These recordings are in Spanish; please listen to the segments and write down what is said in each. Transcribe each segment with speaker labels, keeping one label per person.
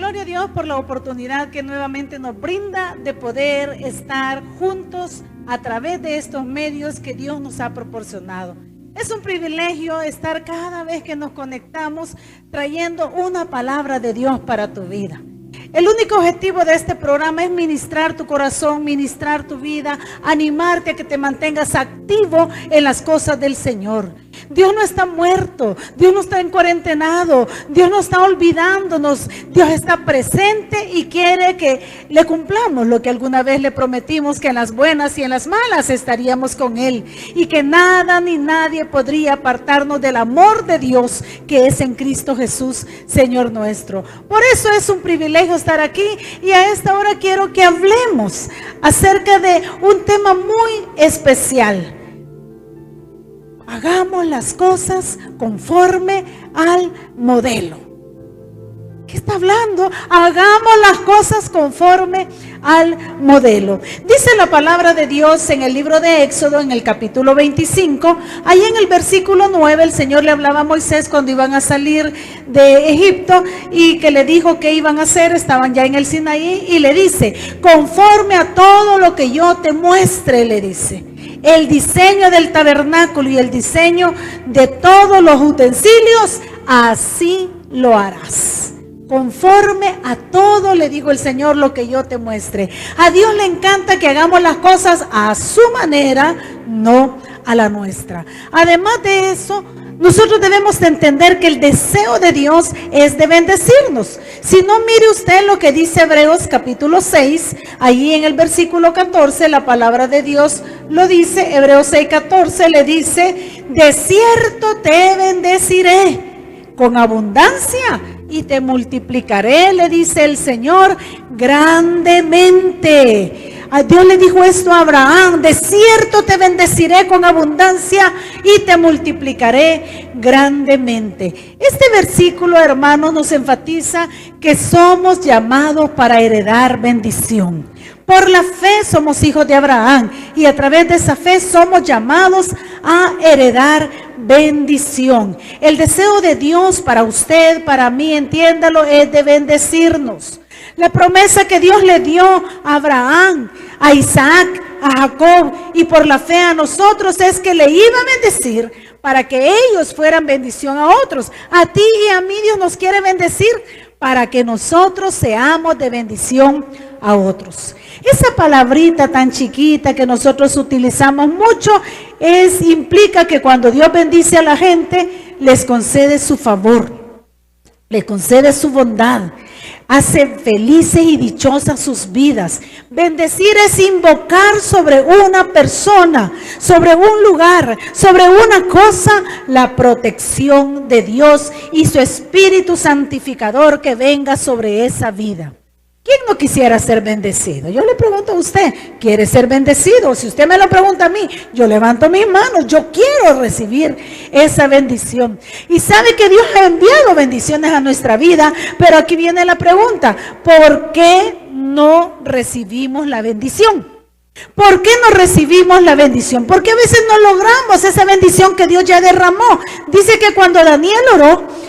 Speaker 1: gloria a Dios por la oportunidad que nuevamente nos brinda de poder estar juntos a través de estos medios que Dios nos ha proporcionado. Es un privilegio estar cada vez que nos conectamos trayendo una palabra de Dios para tu vida. El único objetivo de este programa es ministrar tu corazón, ministrar tu vida, animarte a que te mantengas activo en las cosas del Señor. Dios no está muerto, Dios no está encuarentenado, Dios no está olvidándonos, Dios está presente y quiere que le cumplamos lo que alguna vez le prometimos, que en las buenas y en las malas estaríamos con Él y que nada ni nadie podría apartarnos del amor de Dios que es en Cristo Jesús, Señor nuestro. Por eso es un privilegio estar aquí y a esta hora quiero que hablemos acerca de un tema muy especial. Hagamos las cosas conforme al modelo. ¿Qué está hablando? Hagamos las cosas conforme al modelo. Dice la palabra de Dios en el libro de Éxodo, en el capítulo 25. Ahí en el versículo 9, el Señor le hablaba a Moisés cuando iban a salir de Egipto y que le dijo que iban a hacer. Estaban ya en el Sinaí y le dice, conforme a todo lo que yo te muestre, le dice. El diseño del tabernáculo y el diseño de todos los utensilios, así lo harás. Conforme a todo, le digo el Señor, lo que yo te muestre. A Dios le encanta que hagamos las cosas a su manera, no a la nuestra. Además de eso, nosotros debemos de entender que el deseo de Dios es de bendecirnos. Si no, mire usted lo que dice Hebreos capítulo 6, ahí en el versículo 14, la palabra de Dios lo dice. Hebreos 6:14 le dice, de cierto te bendeciré con abundancia y te multiplicaré, le dice el Señor, grandemente. A Dios le dijo esto a Abraham, de cierto te bendeciré con abundancia y te multiplicaré grandemente. Este versículo, hermanos, nos enfatiza que somos llamados para heredar bendición. Por la fe somos hijos de Abraham y a través de esa fe somos llamados a heredar bendición. El deseo de Dios para usted, para mí, entiéndalo, es de bendecirnos. La promesa que Dios le dio a Abraham, a Isaac, a Jacob y por la fe a nosotros es que le iba a bendecir para que ellos fueran bendición a otros. A ti y a mí Dios nos quiere bendecir para que nosotros seamos de bendición a otros. Esa palabrita tan chiquita que nosotros utilizamos mucho implica que cuando Dios bendice a la gente, les concede su favor, les concede su bondad, hace felices y dichosas sus vidas. Bendecir es invocar sobre una persona, sobre un lugar, sobre una cosa, la protección de Dios y su Espíritu santificador que venga sobre esa vida. ¿Quién no quisiera ser bendecido? Yo le pregunto a usted, ¿quiere ser bendecido? Si usted me lo pregunta a mí, yo levanto mis manos, yo quiero recibir esa bendición. Y sabe que Dios ha enviado bendiciones a nuestra vida, pero aquí viene la pregunta, ¿por qué no recibimos la bendición? ¿Por qué no recibimos la bendición? Porque a veces no logramos esa bendición que Dios ya derramó. Dice que cuando Daniel oró,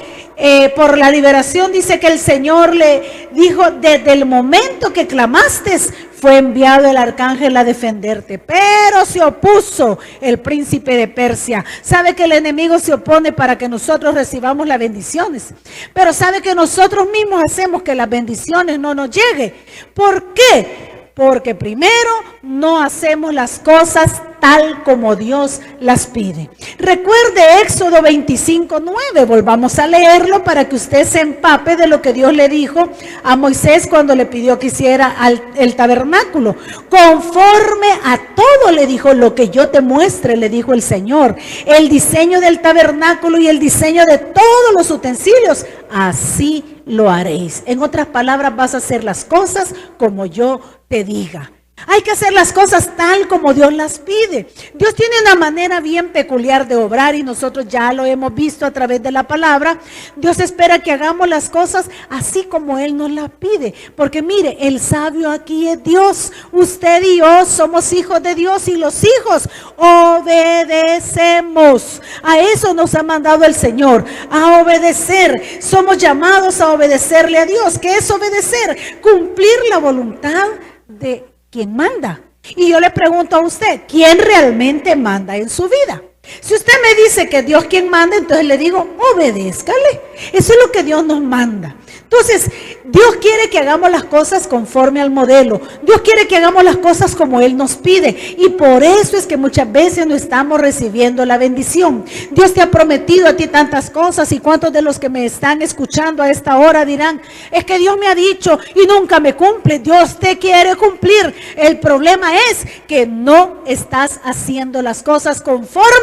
Speaker 1: por la liberación, dice que el Señor le dijo, desde el momento que clamaste, fue enviado el arcángel a defenderte. Pero se opuso el príncipe de Persia. Sabe que el enemigo se opone para que nosotros recibamos las bendiciones. Pero sabe que nosotros mismos hacemos que las bendiciones no nos lleguen. ¿Por qué? Porque primero no hacemos las cosas tal como Dios las pide. Recuerde Éxodo 25:9, volvamos a leerlo para que usted se empape de lo que Dios le dijo a Moisés cuando le pidió que hiciera el tabernáculo. Conforme a todo, le dijo, lo que yo te muestre, le dijo el Señor, el diseño del tabernáculo y el diseño de todos los utensilios, así lo haréis. En otras palabras, vas a hacer las cosas como yo te diga. Hay que hacer las cosas tal como Dios las pide. Dios tiene una manera bien peculiar de obrar y nosotros ya lo hemos visto a través de la palabra. Dios espera que hagamos las cosas así como Él nos las pide. Porque mire, el sabio aquí es Dios. Usted y yo somos hijos de Dios y los hijos obedecemos. A eso nos ha mandado el Señor, a obedecer. Somos llamados a obedecerle a Dios. ¿Qué es obedecer? Cumplir la voluntad de quien manda. Y yo le pregunto a usted, ¿quién realmente manda en su vida? Si usted me dice que Dios quien manda, entonces le digo, obedézcale. Eso es lo que Dios nos manda. Entonces, Dios quiere que hagamos las cosas conforme al modelo. Dios quiere que hagamos las cosas como Él nos pide. Y por eso es que muchas veces no estamos recibiendo la bendición. Dios te ha prometido a ti tantas cosas. Y cuántos de los que me están escuchando a esta hora dirán, es que Dios me ha dicho y nunca me cumple. Dios te quiere cumplir. El problema es que no estás haciendo las cosas conforme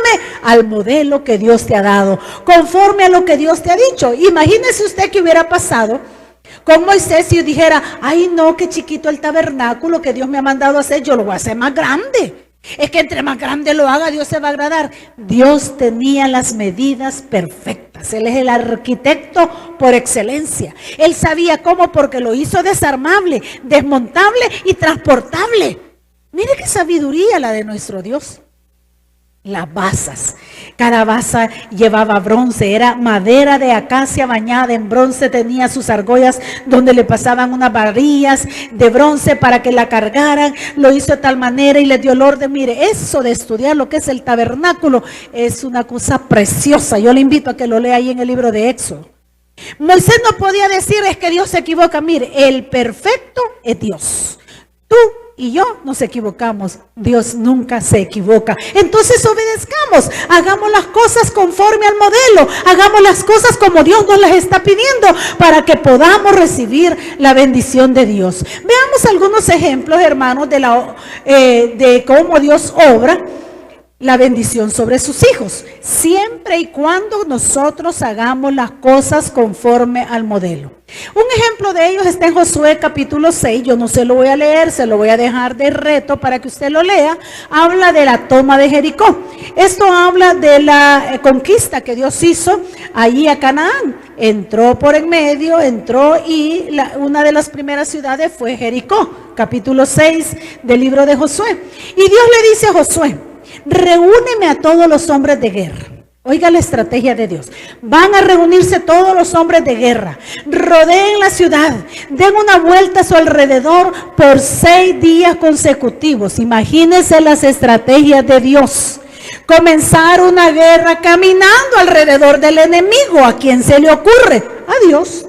Speaker 1: al modelo que Dios te ha dado. Conforme a lo que Dios te ha dicho. Imagínese usted que hubiera pasado con Moisés si yo dijera, ay no, qué chiquito el tabernáculo que Dios me ha mandado a hacer, yo lo voy a hacer más grande. Es que entre más grande lo haga, Dios se va a agradar. Dios tenía las medidas perfectas. Él es el arquitecto por excelencia. Él sabía cómo, porque lo hizo desarmable, desmontable y transportable. Mire qué sabiduría la de nuestro Dios. Las basas, cada basa llevaba bronce, era madera de acacia bañada en bronce, tenía sus argollas donde le pasaban unas varillas de bronce para que la cargaran, lo hizo de tal manera y le dio el orden. Mire, eso de estudiar lo que es el tabernáculo es una cosa preciosa, yo le invito a que lo lea ahí en el libro de Éxodo. Moisés no podía decir, es que Dios se equivoca. Mire, el perfecto es Dios. Tú y yo nos equivocamos, Dios nunca se equivoca. Entonces obedezcamos, hagamos las cosas conforme al modelo, hagamos las cosas como Dios nos las está pidiendo para que podamos recibir la bendición de Dios. Veamos algunos ejemplos, hermanos, de cómo Dios obra la bendición sobre sus hijos, siempre y cuando nosotros hagamos las cosas conforme al modelo. Un ejemplo de ellos está en Josué capítulo 6, yo no se lo voy a leer, se lo voy a dejar de reto para que usted lo lea. Habla de la toma de Jericó. Esto habla de la conquista que Dios hizo allí a Canaán. Entró por en medio, y una de las primeras ciudades fue Jericó, capítulo 6 del libro de Josué. Y Dios le dice a Josué, reúneme a todos los hombres de guerra. Oiga la estrategia de Dios. Van a reunirse todos los hombres de guerra. Rodeen la ciudad. Den una vuelta a su alrededor por 6 días consecutivos. Imagínense las estrategias de Dios. Comenzar una guerra caminando alrededor del enemigo. ¿A quién se le ocurre? A Dios.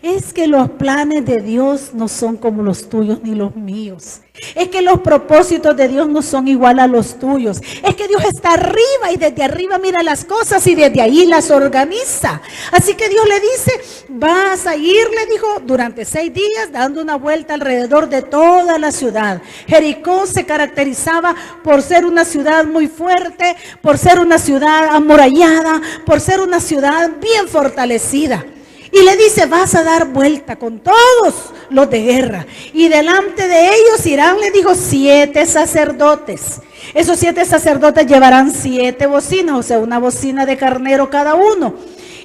Speaker 1: Es que los planes de Dios no son como los tuyos ni los míos. Es que los propósitos de Dios no son igual a los tuyos. Es que Dios está arriba y desde arriba mira las cosas y desde ahí las organiza. Así que Dios le dice, vas a ir, le dijo, durante 6 días dando una vuelta alrededor de toda la ciudad. Jericó se caracterizaba por ser una ciudad muy fuerte, por ser una ciudad amurallada, por ser una ciudad bien fortalecida. Y le dice, vas a dar vuelta con todos los de guerra. Y delante de ellos irán, le dijo, 7 sacerdotes. Esos 7 sacerdotes llevarán 7 bocinas, o sea, una bocina de carnero cada uno.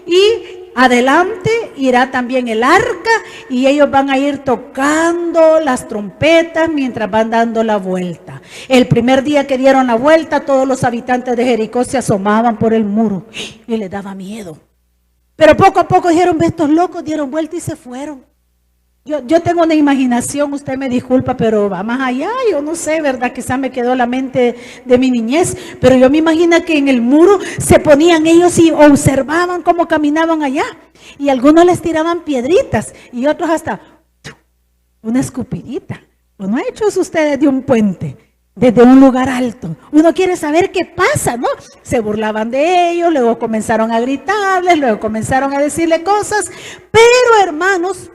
Speaker 1: Y adelante irá también el arca y ellos van a ir tocando las trompetas mientras van dando la vuelta. El primer día que dieron la vuelta, todos los habitantes de Jericó se asomaban por el muro y les daba miedo. Pero poco a poco dijeron, estos locos dieron vuelta y se fueron. Yo tengo una imaginación, usted me disculpa, pero va más allá, yo no sé, ¿verdad? Quizás me quedó la mente de mi niñez, pero yo me imagino que en el muro se ponían ellos y observaban cómo caminaban allá. Y algunos les tiraban piedritas y otros hasta una escupidita. ¿O no ha hecho eso ustedes de un puente? Desde un lugar alto. Uno quiere saber qué pasa, ¿no? Se burlaban de ellos, luego comenzaron a gritarles, luego comenzaron a decirle cosas. Pero hermanos,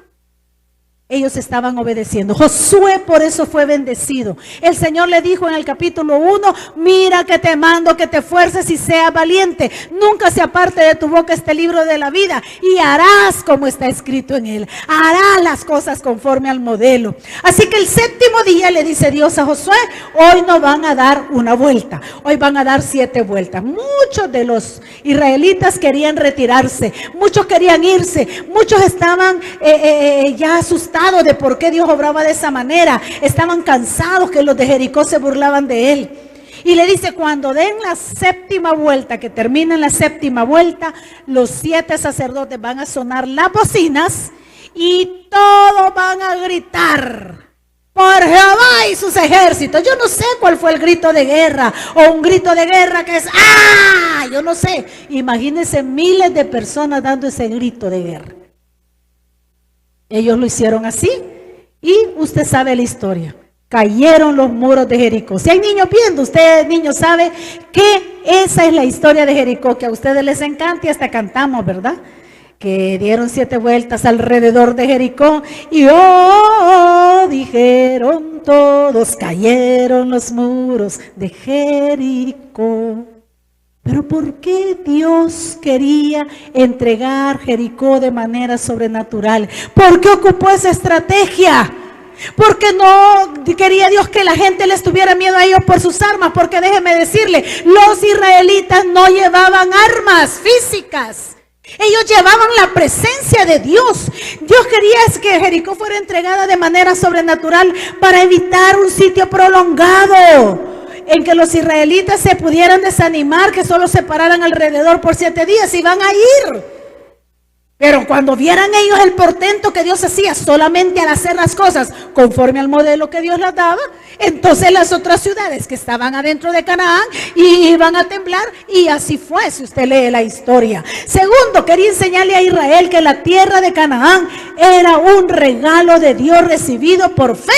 Speaker 1: Ellos estaban obedeciendo. Josué por eso fue bendecido. El Señor le dijo en el capítulo 1, mira que te mando que te esfuerces y seas valiente. Nunca se aparte de tu boca este libro de la vida y harás como está escrito en él. Harás las cosas conforme al modelo. Así que el séptimo día le dice Dios a Josué, hoy no van a dar una vuelta, hoy van a dar 7 vueltas. Muchos de los israelitas querían retirarse, muchos querían irse, muchos estaban ya asustados de por qué Dios obraba de esa manera. Estaban cansados que los de Jericó se burlaban de él. Y le dice, cuando den la 7ª vuelta, que terminen la 7ª vuelta, los 7 sacerdotes van a sonar las bocinas y todos van a gritar por Jehová y sus ejércitos. Yo no sé cuál fue el grito de guerra, o un grito de guerra que es ¡ah! Yo no sé. Imagínense miles de personas dando ese grito de guerra. Ellos lo hicieron así y usted sabe la historia. Cayeron los muros de Jericó. Si hay niños viendo, usted niños sabe que esa es la historia de Jericó, que a ustedes les encanta y hasta cantamos, ¿verdad? Que dieron 7 vueltas alrededor de Jericó y dijeron todos, cayeron los muros de Jericó. Pero ¿por qué Dios quería entregar Jericó de manera sobrenatural? ¿Por qué ocupó esa estrategia? Porque no quería Dios que la gente les tuviera miedo a ellos por sus armas. Porque déjeme decirle, los israelitas no llevaban armas físicas. Ellos llevaban la presencia de Dios. Dios quería que Jericó fuera entregada de manera sobrenatural para evitar un sitio prolongado en que los israelitas se pudieran desanimar, que solo se pararan alrededor por 7 días y van a ir. Pero cuando vieran ellos el portento que Dios hacía solamente al hacer las cosas conforme al modelo que Dios les daba, entonces las otras ciudades que estaban adentro de Canaán iban a temblar, y así fue si usted lee la historia. Segundo, quería enseñarle a Israel que la tierra de Canaán era un regalo de Dios recibido por fe,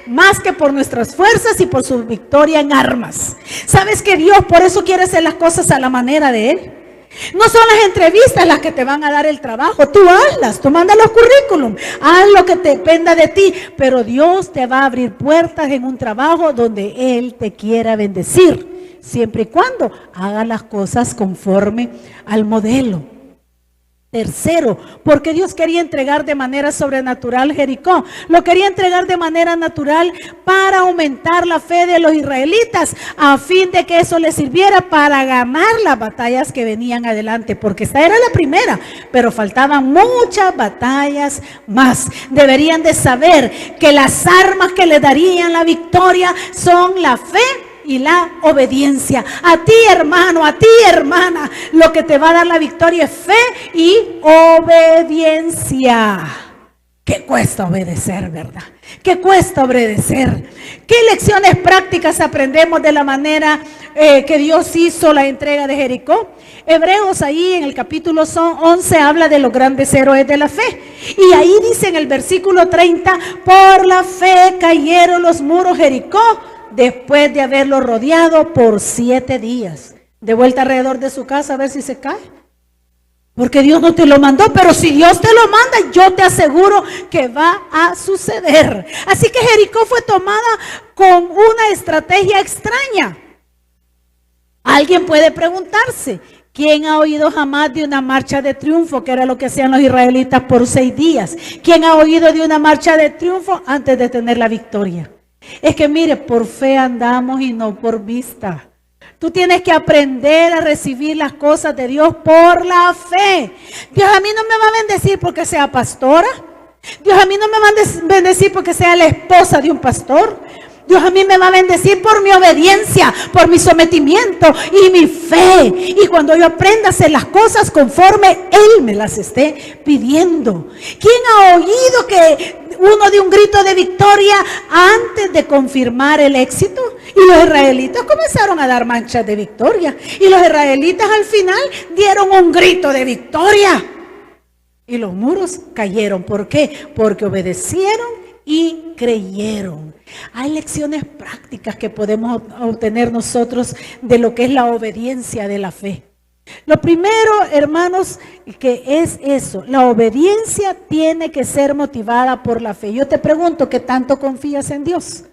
Speaker 1: más que por nuestras fuerzas y por su victoria en armas. ¿Sabes que Dios por eso quiere hacer las cosas a la manera de Él? No son las entrevistas las que te van a dar el trabajo. Tú hazlas, tú manda los currículum, haz lo que dependa de ti, pero Dios te va a abrir puertas en un trabajo donde Él te quiera bendecir, siempre y cuando hagas las cosas conforme al modelo. Tercero, porque Dios quería entregar de manera sobrenatural Jericó. Lo quería entregar de manera natural para aumentar la fe de los israelitas, a fin de que eso les sirviera para ganar las batallas que venían adelante, porque esta era la primera, pero faltaban muchas batallas más. Deberían de saber que las armas que les darían la victoria son la fe y la obediencia. A ti, hermano, a ti, hermana, lo que te va a dar la victoria es fe y obediencia. ¿Qué cuesta obedecer, verdad? ¿Qué cuesta obedecer? ¿Qué lecciones prácticas aprendemos de la manera que Dios hizo la entrega de Jericó? Hebreos ahí en el capítulo 11 habla de los grandes héroes de la fe. Y ahí dice en el versículo 30, por la fe cayeron los muros de Jericó, después de haberlo rodeado por 7 días. De vuelta alrededor de su casa a ver si se cae. Porque Dios no te lo mandó, pero si Dios te lo manda, yo te aseguro que va a suceder. Así que Jericó fue tomada con una estrategia extraña. Alguien puede preguntarse, ¿quién ha oído jamás de una marcha de triunfo, que era lo que hacían los israelitas por 6 días? ¿Quién ha oído de una marcha de triunfo antes de tener la victoria? Es que mire, por fe andamos y no por vista. Tú tienes que aprender a recibir las cosas de Dios por la fe. Dios a mí no me va a bendecir porque sea pastora. Dios a mí no me va a bendecir porque sea la esposa de un pastor. Dios a mí me va a bendecir por mi obediencia, por mi sometimiento y mi fe. Y cuando yo aprenda a hacer las cosas conforme Él me las esté pidiendo. ¿Quién ha oído que uno dio un grito de victoria antes de confirmar el éxito? Y los israelitas comenzaron a dar manchas de victoria. Y los israelitas al final dieron un grito de victoria. Y los muros cayeron. ¿Por qué? Porque obedecieron y creyeron. Hay lecciones prácticas que podemos obtener nosotros de lo que es la obediencia de la fe. Lo primero, hermanos, que es eso, la obediencia tiene que ser motivada por la fe. Yo te pregunto, ¿qué tanto confías en Dios?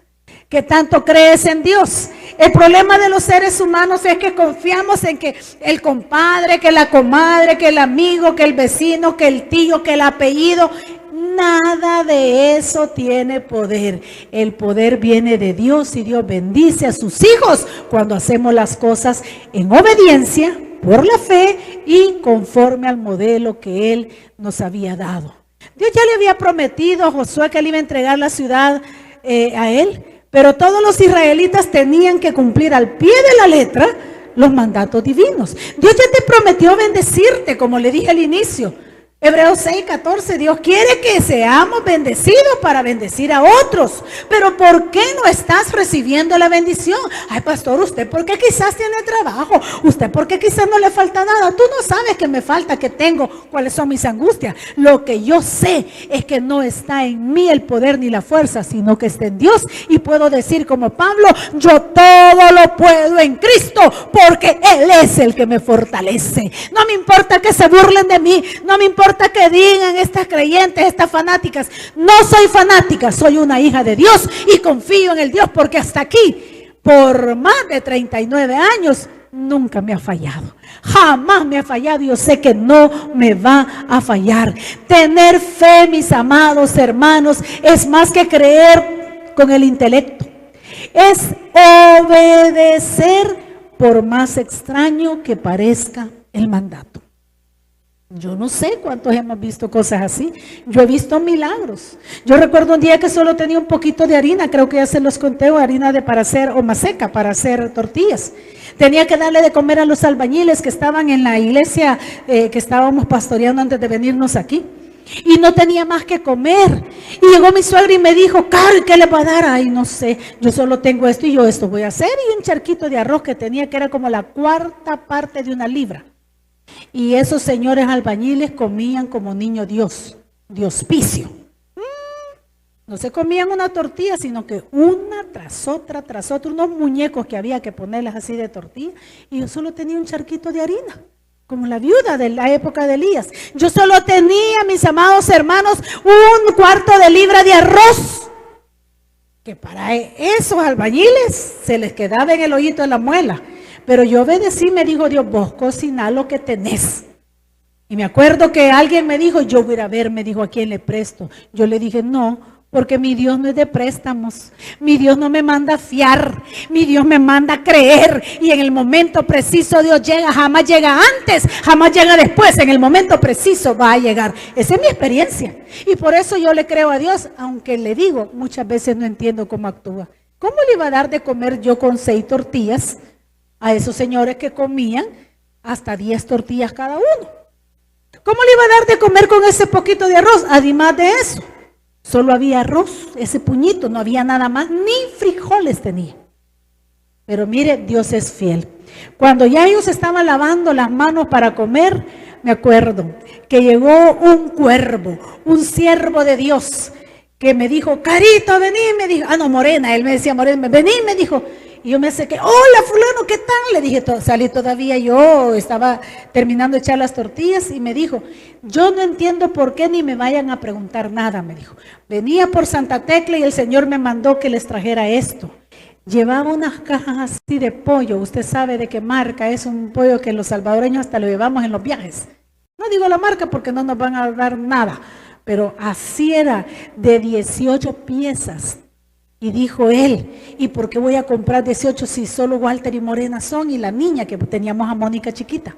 Speaker 1: ¿Qué tanto crees en Dios? El problema de los seres humanos es que confiamos en que el compadre, que la comadre, que el amigo, que el vecino, que el tío, que el apellido. Nada de eso tiene poder. El poder viene de Dios y Dios bendice a sus hijos cuando hacemos las cosas en obediencia, por la fe y conforme al modelo que Él nos había dado. Dios ya le había prometido a Josué que Él iba a entregar la ciudad a él, pero todos los israelitas tenían que cumplir al pie de la letra los mandatos divinos. Dios ya te prometió bendecirte, como le dije al inicio. Hebreos 6:14, Dios quiere que seamos bendecidos para bendecir a otros. Pero ¿por qué no estás recibiendo la bendición? Ay, pastor, usted porque quizás tiene trabajo, usted porque quizás no le falta nada. Tú no sabes que me falta, que tengo, cuáles son mis angustias. Lo que yo sé es que no está en mí el poder ni la fuerza, sino que está en Dios. Y puedo decir como Pablo, yo todo lo puedo en Cristo, porque Él es el que me fortalece. No me importa que se burlen de mí, no me importa que digan estas creyentes, estas fanáticas. No soy fanática, soy una hija de Dios y confío en el Dios, porque hasta aquí, por más de 39 años, nunca me ha fallado. Jamás me ha fallado y yo sé que no me va a fallar. Tener fe, mis amados hermanos, es más que creer con el intelecto. Es obedecer por más extraño que parezca el mandato. Yo no sé cuántos hemos visto cosas así. Yo he visto milagros. Yo recuerdo un día que solo tenía un poquito de harina, creo que ya se los conté, o harina para hacer, o maseca para hacer tortillas. Tenía que darle de comer a los albañiles que estaban en la iglesia que estábamos pastoreando antes de venirnos aquí. Y no tenía más que comer. Y llegó mi suegra y me dijo, Cari, ¿qué le va a dar? Ay, no sé, yo solo tengo esto y yo esto voy a hacer. Y un charquito de arroz que tenía, que era como la cuarta parte de una libra. Y esos señores albañiles comían como niño Dios, de hospicio. No se comían una tortilla, sino que una tras otra, unos muñecos que había que ponerles así de tortilla. Y yo solo tenía un charquito de harina, como la viuda de la época de Elías. Yo solo tenía, mis amados hermanos, un cuarto de libra de arroz, que para esos albañiles se les quedaba en el hoyito de la muela. Pero yo obedecí, me dijo Dios, vos cocina lo que tenés. Y me acuerdo que alguien me dijo, yo voy a ir a ver, me dijo, ¿a quién le presto? Yo le dije, no, porque mi Dios no es de préstamos. Mi Dios no me manda a fiar, mi Dios me manda a creer. Y en el momento preciso Dios llega, jamás llega antes, jamás llega después. En el momento preciso va a llegar. Esa es mi experiencia. Y por eso yo le creo a Dios, aunque le digo, muchas veces no entiendo cómo actúa. ¿Cómo le iba a dar de comer yo con 6 tortillas a esos señores que comían hasta 10 tortillas cada uno? ¿Cómo le iba a dar de comer con ese poquito de arroz? Además de eso, solo había arroz, ese puñito, no había nada más, ni frijoles tenía. Pero mire, Dios es fiel. Cuando ya ellos estaban lavando las manos para comer, me acuerdo que llegó un cuervo, un siervo de Dios, que me dijo, Carito, vení, me dijo, no, Morena, él me decía, Morena, vení, me dijo. Y yo me acerqué, hola fulano, ¿qué tal? Le dije, salí todavía, yo estaba terminando de echar las tortillas y me dijo, yo no entiendo por qué ni me vayan a preguntar nada, me dijo. Venía por Santa Tecla y el Señor me mandó que les trajera esto. Llevaba unas cajas así de pollo, usted sabe de qué marca, es un pollo que los salvadoreños hasta lo llevamos en los viajes. No digo la marca porque no nos van a dar nada, pero así era, de 18 piezas. Y dijo él, ¿y por qué voy a comprar 18 si solo Walter y Morena son y la niña que teníamos a Mónica chiquita?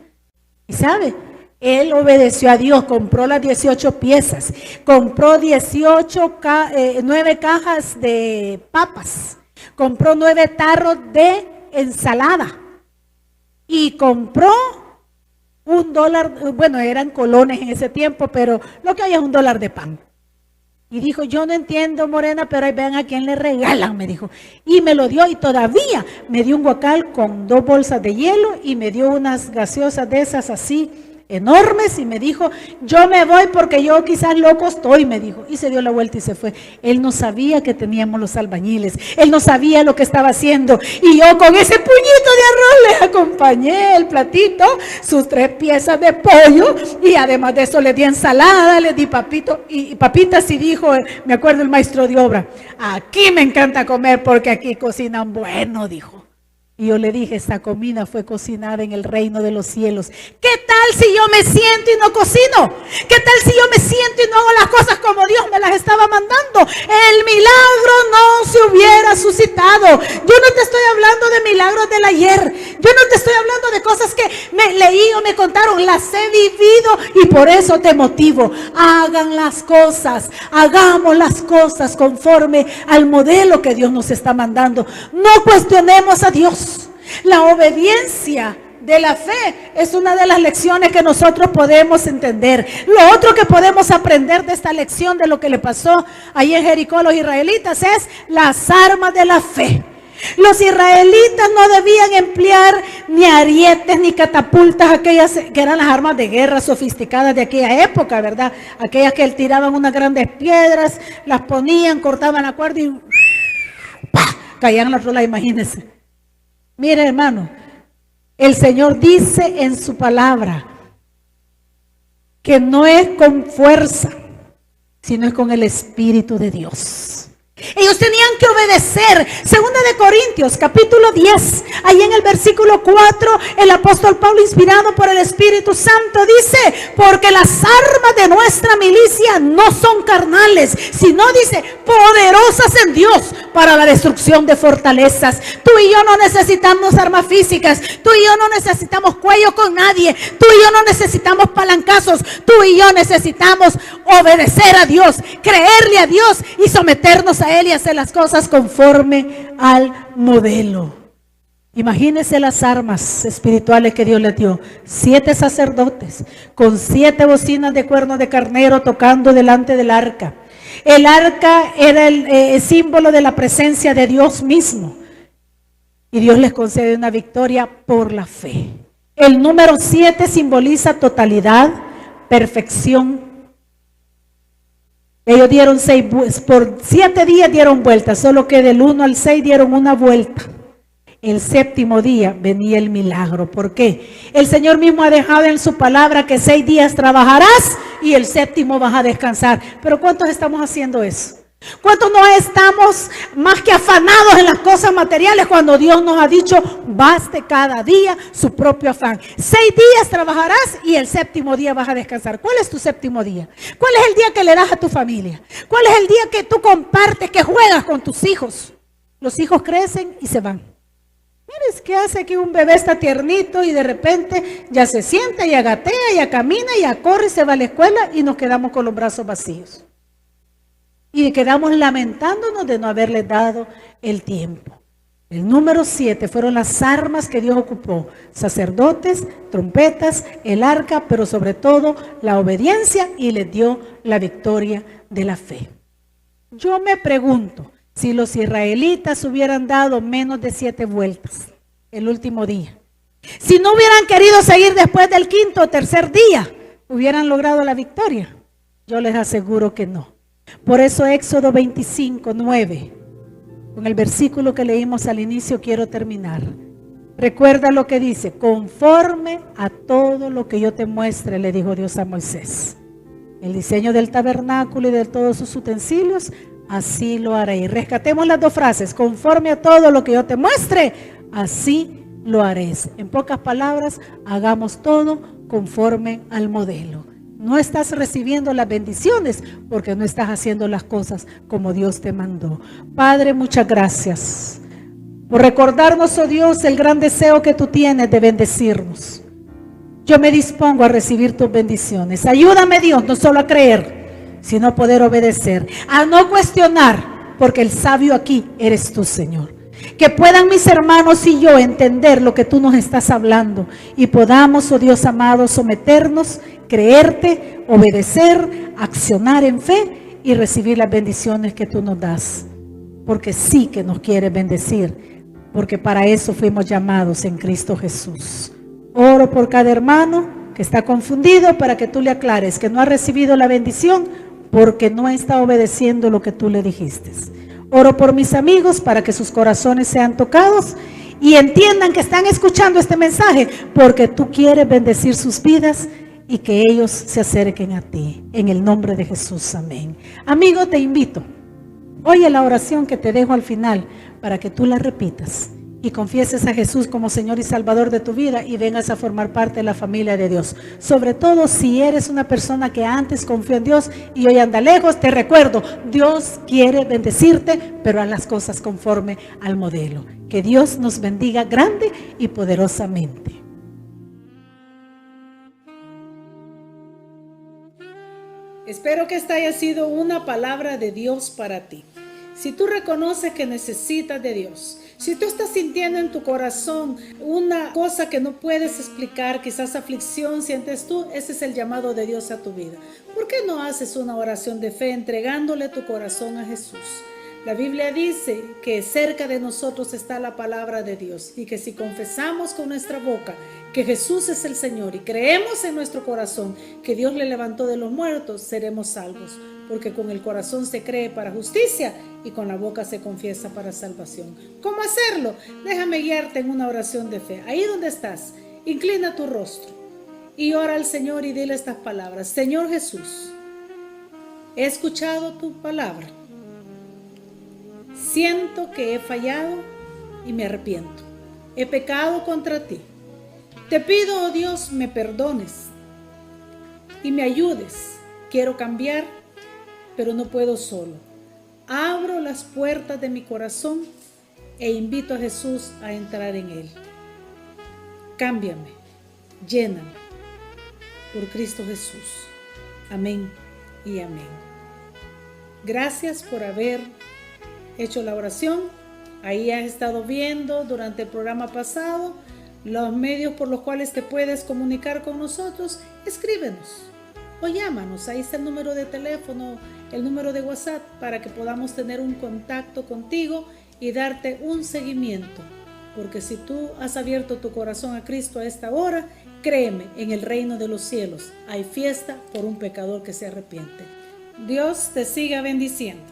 Speaker 1: Y sabe, él obedeció a Dios, compró las 18 piezas, compró 9 cajas de papas, compró 9 tarros de ensalada y compró $1, bueno, eran colones en ese tiempo, pero lo que hay es $1 de pan. Y dijo, yo no entiendo, Morena, pero ahí vean a quién le regalan, me dijo. Y me lo dio y todavía me dio un guacal con 2 bolsas de hielo y me dio unas gaseosas de esas así, enormes y me dijo, yo me voy porque yo quizás loco estoy, me dijo, y se dio la vuelta y se fue. Él no sabía que teníamos los albañiles, él no sabía lo que estaba haciendo, y yo con ese puñito de arroz le acompañé el platito, sus 3 piezas de pollo, y además de eso le di ensalada, le di papitas, y dijo, me acuerdo el maestro de obra, aquí me encanta comer porque aquí cocinan bueno, dijo. Y yo le dije, esta comida fue cocinada en el reino de los cielos. ¿Qué tal si yo me siento y no cocino? ¿Qué tal si yo me siento y no hago las cosas como Dios me las estaba mandando? El milagro no se hubiera suscitado. Yo no te estoy hablando de milagros del ayer. Yo no te estoy hablando de cosas que me leí o me contaron. Las he vivido y por eso te motivo. Hagan las cosas, hagamos las cosas conforme al modelo que Dios nos está mandando. No cuestionemos a Dios. La obediencia de la fe es una de las lecciones que nosotros podemos entender. Lo otro que podemos aprender de esta lección de lo que le pasó ahí en Jericó a los israelitas es las armas de la fe. Los israelitas no debían emplear ni arietes ni catapultas, aquellas que eran las armas de guerra sofisticadas de aquella época, ¿verdad? Aquellas que tiraban unas grandes piedras, las ponían, cortaban la cuerda y ¡pah! Caían las rolas, imagínense. Mire, hermano, el Señor dice en su palabra que no es con fuerza, sino es con el Espíritu de Dios. Ellos tenían que obedecer. Segunda de Corintios, capítulo 10, ahí en el versículo 4, el apóstol Pablo, inspirado por el Espíritu Santo, dice, porque las armas de nuestra milicia no son carnales, sino, dice, poderosas en Dios para la destrucción de fortalezas. Tú y yo no necesitamos armas físicas, tú y yo no necesitamos cuello con nadie, tú y yo no necesitamos palancazos, tú y yo necesitamos obedecer a Dios, creerle a Dios y someternos a Él y hacer las cosas conforme al modelo. Imagínense las armas espirituales que Dios les dio. 7 sacerdotes con 7 bocinas de cuernos de carnero tocando delante del arca. El arca era el símbolo de la presencia de Dios mismo. Y Dios les concede una victoria por la fe. El número 7 simboliza totalidad, perfección. Ellos dieron 6, por 7 días dieron vueltas, solo que del 1 al 6 dieron una vuelta. El 7º día venía el milagro. ¿Por qué? El Señor mismo ha dejado en su palabra que 6 días trabajarás y el 7º vas a descansar. Pero ¿cuántos estamos haciendo eso? ¿Cuántos no estamos más que afanados en las cosas materiales cuando Dios nos ha dicho, baste cada día su propio afán? 6 días trabajarás y el 7º día vas a descansar. ¿Cuál es tu 7º día? ¿Cuál es el día que le das a tu familia? ¿Cuál es el día que tú compartes, que juegas con tus hijos? Los hijos crecen y se van. Mires qué hace que un bebé está tiernito y de repente ya se sienta, ya gatea, ya camina, ya corre, se va a la escuela y nos quedamos con los brazos vacíos. Y quedamos lamentándonos de no haberle dado el tiempo. El número 7 fueron las armas que Dios ocupó. Sacerdotes, trompetas, el arca, pero sobre todo la obediencia, y les dio la victoria de la fe. Yo me pregunto, si los israelitas hubieran dado menos de 7 vueltas el último día, si no hubieran querido seguir después del 5º o tercer día, ¿hubieran logrado la victoria? Yo les aseguro que no. Por eso Éxodo 25, 9, con el versículo que leímos al inicio, quiero terminar. Recuerda lo que dice, conforme a todo lo que yo te muestre, le dijo Dios a Moisés. El diseño del tabernáculo y de todos sus utensilios, así lo haré. Y rescatemos las 2 frases, conforme a todo lo que yo te muestre, así lo haré. En pocas palabras, hagamos todo conforme al modelo. No estás recibiendo las bendiciones porque no estás haciendo las cosas como Dios te mandó. Padre, muchas gracias por recordarnos, oh Dios, el gran deseo que tú tienes de bendecirnos. Yo me dispongo a recibir tus bendiciones. Ayúdame, Dios, no solo a creer, sino a poder obedecer, a no cuestionar, porque el sabio aquí eres tú, Señor. Que puedan mis hermanos y yo entender lo que tú nos estás hablando y podamos, oh Dios amado, someternos, creerte, obedecer, accionar en fe y recibir las bendiciones que tú nos das. Porque sí que nos quieres bendecir, porque para eso fuimos llamados en Cristo Jesús. Oro por cada hermano que que está confundido, para que tú le aclares que no ha recibido la bendición porque no está obedeciendo lo que tú le dijiste. Oro por mis amigos para que sus corazones sean tocados y entiendan que están escuchando este mensaje porque tú quieres bendecir sus vidas y que ellos se acerquen a ti. En el nombre de Jesús, amén. Amigo, te invito. Oye la oración que te dejo al final para que tú la repitas y confieses a Jesús como Señor y Salvador de tu vida y vengas a formar parte de la familia de Dios. Sobre todo si eres una persona que antes confió en Dios y hoy anda lejos, te recuerdo, Dios quiere bendecirte, pero haz las cosas conforme al modelo. Que Dios nos bendiga grande y poderosamente. Espero que esta haya sido una palabra de Dios para ti. Si tú reconoces que necesitas de Dios, si tú estás sintiendo en tu corazón una cosa que no puedes explicar, quizás aflicción sientes tú, ese es el llamado de Dios a tu vida. ¿Por qué no haces una oración de fe entregándole tu corazón a Jesús? La Biblia dice que cerca de nosotros está la palabra de Dios y que si confesamos con nuestra boca que Jesús es el Señor y creemos en nuestro corazón que Dios le levantó de los muertos, seremos salvos. Porque con el corazón se cree para justicia y con la boca se confiesa para salvación. ¿Cómo hacerlo? Déjame guiarte en una oración de fe. Ahí donde estás, inclina tu rostro y ora al Señor y dile estas palabras. Señor Jesús, he escuchado tu palabra. Siento que he fallado y me arrepiento. He pecado contra ti. Te pido, oh Dios, me perdones y me ayudes. Quiero cambiar, pero no puedo solo. Abro las puertas de mi corazón e invito a Jesús a entrar en él. Cámbiame, lléname por Cristo Jesús. Amén y amén. Gracias por haber hecho la oración. Ahí has estado viendo durante el programa pasado los medios por los cuales te puedes comunicar con nosotros. Escríbenos o llámanos. Ahí está el número de teléfono, el número de WhatsApp para que podamos tener un contacto contigo y darte un seguimiento. Porque si tú has abierto tu corazón a Cristo a esta hora, créeme, en el reino de los cielos hay fiesta por un pecador que se arrepiente. Dios te siga bendiciendo.